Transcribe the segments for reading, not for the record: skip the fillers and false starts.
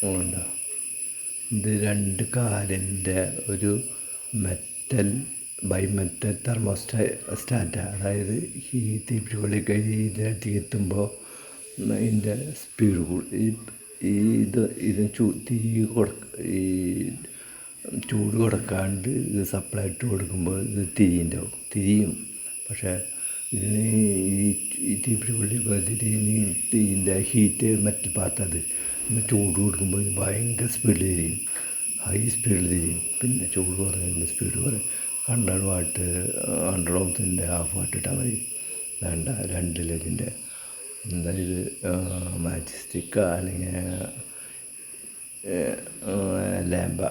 ഉണ്ടോ? ഇത് 2 കാലിൻ്റെ ഒരു മെറ്റൽ ബൈമെറ്റൽ തെർമോസ്റ്റാറ്റാണ്. അതായത് ഈ തീപ്പിടിക്കൊള്ളി കഴിഞ്ഞ് ഇതിനകത്ത് എത്തുമ്പോൾ ഇതിൻ്റെ സ്പീഡ് കൂടും. ഇതിന് ഈ ചൂട് കൊടുക്കാണ്ട് ഇത് സപ്ലൈ ഇട്ട് കൊടുക്കുമ്പോൾ ഇത് തിരിയും. പക്ഷേ ഇതിന് ഈ തീപ്പിടിക്കൊള്ളി ഇതിൻ്റെ ഹീറ്റ് മെറ്റൽ പാർട്ടത് ചൂട് കൊടുക്കുമ്പോൾ ഇത് ഭയങ്കര സ്പീഡിൽ തിരിയും, ഹൈ സ്പീഡിൽ തിരിയും. പിന്നെ ചൂട് കുറഞ്ഞ സ്പീഡ് കുറയും. 100 ഓംസിൻ്റെ ഹാഫ് വാട്ട് ഇട്ടാൽ മതി. വേണ്ട 2 ലെഗിൻ്റെ അതായത് മാച്ച് സ്റ്റിക്ക അല്ലെങ്കിൽ ലാമ്പ,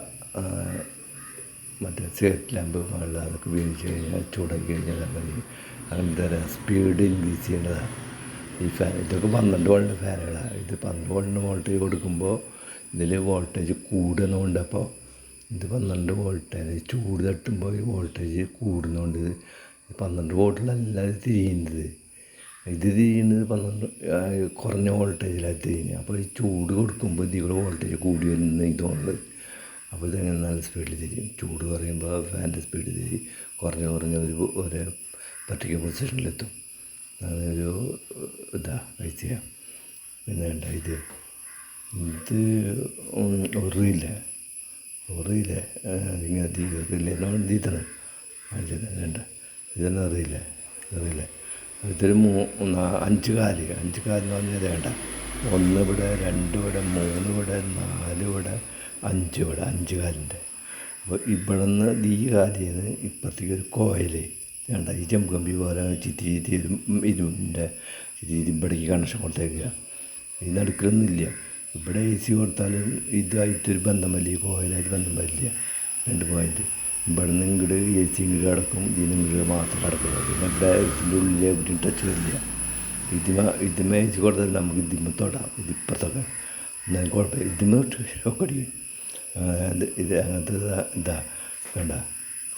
മറ്റേ സിഗരറ്റ് ലാമ്പ് പോലുള്ള അതൊക്കെ ഉപയോഗിച്ച് കഴിഞ്ഞാൽ ചൂടാക്കി കഴിഞ്ഞാൽ മതി. അങ്ങനത്തെ സ്പീഡ് ഇൻക്രീസ് ചെയ്യേണ്ടതാണ്. ഈ ഫാൻ ഇതൊക്കെ 12 വോൾട്ടിൻ്റെ ഫാനുകളാണ്. ഇത് 12 വോൾട്ടിന് വോൾട്ടേജ് കൊടുക്കുമ്പോൾ ഇതിൽ വോൾട്ടേജ് കൂടുന്നുണ്ട്. അപ്പോൾ ഇത് 12 വോൾട്ടേജ് ചൂട് തട്ടുമ്പോൾ ഈ വോൾട്ടേജ് കൂടുന്നുണ്ട്. 12 വോൾട്ടിലല്ല ഇത് തിരിയുന്നത്. ഇത് തിരിയുന്നത് 12 കുറഞ്ഞ വോൾട്ടേജിലാണ് തിരിയുന്നത്. അപ്പോൾ ഈ ചൂട് കൊടുക്കുമ്പോൾ ഇതിവിടെ വോൾട്ടേജ് കൂടി വരുന്ന ഇതുകൊണ്ട് അപ്പോൾ ഇതങ്ങനെ നല്ല സ്പീഡിൽ തിരിയും. ചൂട് കുറയുമ്പോൾ ഫാൻ്റെ സ്പീഡ് തിരിയും. കുറഞ്ഞ ഒരു പർട്ടിക്കുലർ പൊസിഷനിലെത്തും. അതൊരു കഴിച്ച. പിന്നെ വേണ്ട ഇത് ഒറിയില്ലേ ഇങ്ങനെ ഒറിയില്ലേന്നാണ് തീത്തണ് വേണ്ട. ഇതൊന്നും അറിയില്ലേ? ഇതൊരു 5 കാലെന്ന് പറഞ്ഞാൽ വേണ്ട. 1 ഇവിടെ, 2 ഇവിടെ, 3 ഇവിടെ, 4 ഇവിടെ, 5 ഇവിടെ, 5 കാലിൻ്റെ. അപ്പോൾ ഇവിടെ നിന്ന് ഈ കാലിൽ നിന്ന് ഇപ്പുറത്തേക്ക് ഒരു കോയിൽ വേണ്ട. ഈ ചെമ്പ് കമ്പി പോലെ ഇരുമ്പിൻ്റെ ഇവിടേക്ക് കണക്ഷൻ കൊടുത്തേക്കുക. ഈ നടുക്കൊന്നുമില്ല. ഇവിടെ AC കൊടുത്താലും ഇതായിട്ടൊരു ബന്ധം വരില്ല, ഈ കോയിലായിട്ട് ബന്ധം വരില്ല. 2 പോയിൻറ്റ് ഇവിടെ നിന്ന് ഇങ്ങോട്ട് AC ഇങ്ങോട്ട് കിടക്കും, ഇതിന് ഇങ്ങോട്ട് മാത്രം കിടക്കുന്നത്. പിന്നെ ഇവിടെ ഇതിൻ്റെ ഉള്ളിൽ എവിടെയും ടച്ച് വരില്ല. ഇതിമേ AC കൊടുത്താൽ നമുക്ക് ഇതിമ തൊടാം. ഇതിപ്പുറത്തൊക്കെ എന്നാലും കുഴപ്പമില്ല. ഇതിമ ഷോക്ക് അടിക്കും. ഇത് അങ്ങനത്തെ വേണ്ട.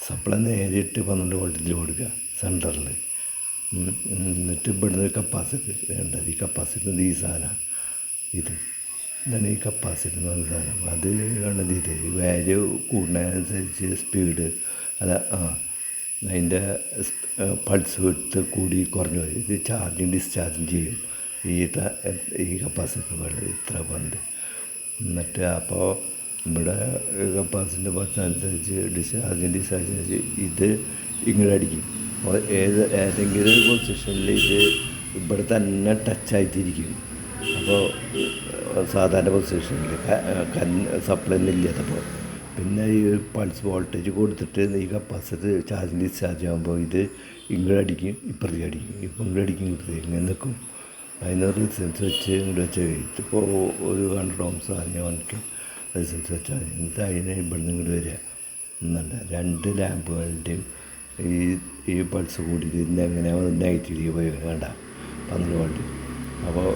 സപ്ലൈ നേരിട്ട് 12 വോൾട്ടിൽ കൊടുക്കുക സെൻറ്ററിൽ. എന്നിട്ട് ഇവിടുന്ന് കപ്പാസിറ്റർ വേണ്ട. ഈ കപ്പാസിറ്റർ ഈ സാധനം ഇതാണ് ഈ കപ്പാസിറ്റർ എന്ന് പറഞ്ഞ സാധനം. അത് കണ്ടത് ഇത് വാല്യൂ കൂടുന്നതിനനുസരിച്ച് സ്പീഡ് അതിൻ്റെ പൾസ് വിട്ട് കൂടി കുറഞ്ഞു വരും. ഇത് ചാർജിങ് ഡിസ്ചാർജിങ് ചെയ്യും ഈ കപ്പാസിറ്റർ വേണ്ടത് ഇത്ര പന്ത്. എന്നിട്ട് അപ്പോൾ ഇവിടെ കപ്പാസിറ്ററിൻ്റെ പൾസനുസരിച്ച് ഡിസ്ചാർജ് ഇത് ഇങ്ങോട്ട് അടിക്കും. ഏതെങ്കിലും ഒരു പൊസിഷനിൽ ഇത് ഇവിടെ തന്നെ ടച്ചായിട്ടിരിക്കും. അപ്പോൾ സാധാരണ പൊസിഷനിൽ സപ്ലൈ ഇല്ലാത്തപ്പോൾ പിന്നെ ഈ പൾസ് വോൾട്ടേജ് കൊടുത്തിട്ട് ഈ കപ്പാസിറ്റർ ചാർജ് ഡിസ്ചാർജ് ആകുമ്പോൾ ഇത് ഇങ്ങോട്ട് അടിക്കും, ഇപ്പുറത്തേക്ക് അടിക്കും, ഇങ്ങോട്ട് അടിക്കും, ഇപ്പുറത്തേക്ക് ഇങ്ങനെ നിൽക്കും. അതിന് റെസിസ്റ്റൻസ് വെച്ച് ഇങ്ങോട്ട് വെച്ച് ഇതിപ്പോൾ ഒരു 100 ഓംസ് അല്ലെങ്കിൽ 1 റെസിസ്റ്റൻസ് വെച്ചാൽ മതി. എന്നിട്ട് അതിനെ ഇവിടെ നിന്ന് ഇങ്ങോട്ട് വരിക എന്നല്ല. 2 ലാമ്പുകളുടെയും ഈ പൾസ് കൂടിയിട്ട് ഇതിൻ്റെ എങ്ങനെയാണ് നെഗറ്റീവ് പോയി വേണ്ട 12 വോൾട്ട്. അപ്പോൾ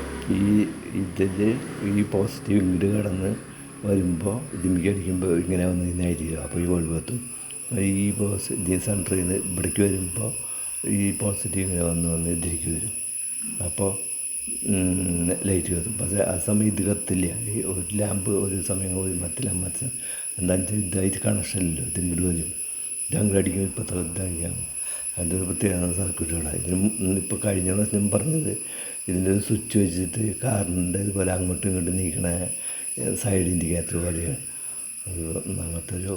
ഇതിൽ ഈ പോസിറ്റീവ് ഇങ്ങോട്ട് കടന്ന് വരുമ്പോൾ ഇതിലേക്ക് അടിക്കുമ്പോൾ ഇങ്ങനെ വന്ന് നെഗറ്റീവ്. അപ്പോൾ ഈ ബൾബ് എത്തും. ഈ സെൻറ്ററിൽ നിന്ന് ഇവിടേക്ക് വരുമ്പോൾ ഈ പോസിറ്റീവ് ഇങ്ങനെ വന്ന് ഇതിലേക്ക് വരും. അപ്പോൾ ലൈറ്റ് കത്തും. പക്ഷേ ആ സമയം ഇത് കത്തില്ല. ഈ ഒരു ലാമ്പ് ഒരു സമയം മറ്റേ ലാമ്പ് എന്താണെന്ന് വെച്ചാൽ ഇതായിട്ട് കണക്ഷനില്ലല്ലോ. ഇത് ഇങ്ങോട്ട് വരും, ഇതങ്ങോട്ട് അടിക്കും, ഇപ്പോഴത്തെ ഇതാക്കിയാൽ അതൊരു പ്രത്യേക സർക്യൂട്ടുകളാണ്. ഇതിന് ഇപ്പോൾ കഴിഞ്ഞ പ്രാവശ്യം പറഞ്ഞത് ഇതിൻ്റെ ഒരു സ്വിച്ച് വെച്ചിട്ട് കാറിൻ്റെ ഇതുപോലെ അങ്ങോട്ടും ഇങ്ങോട്ടും നീക്കണ സൈഡ് ഇൻഡിക്കേറ്റർ പോലെയാണ്. അങ്ങനത്തെ ഒരു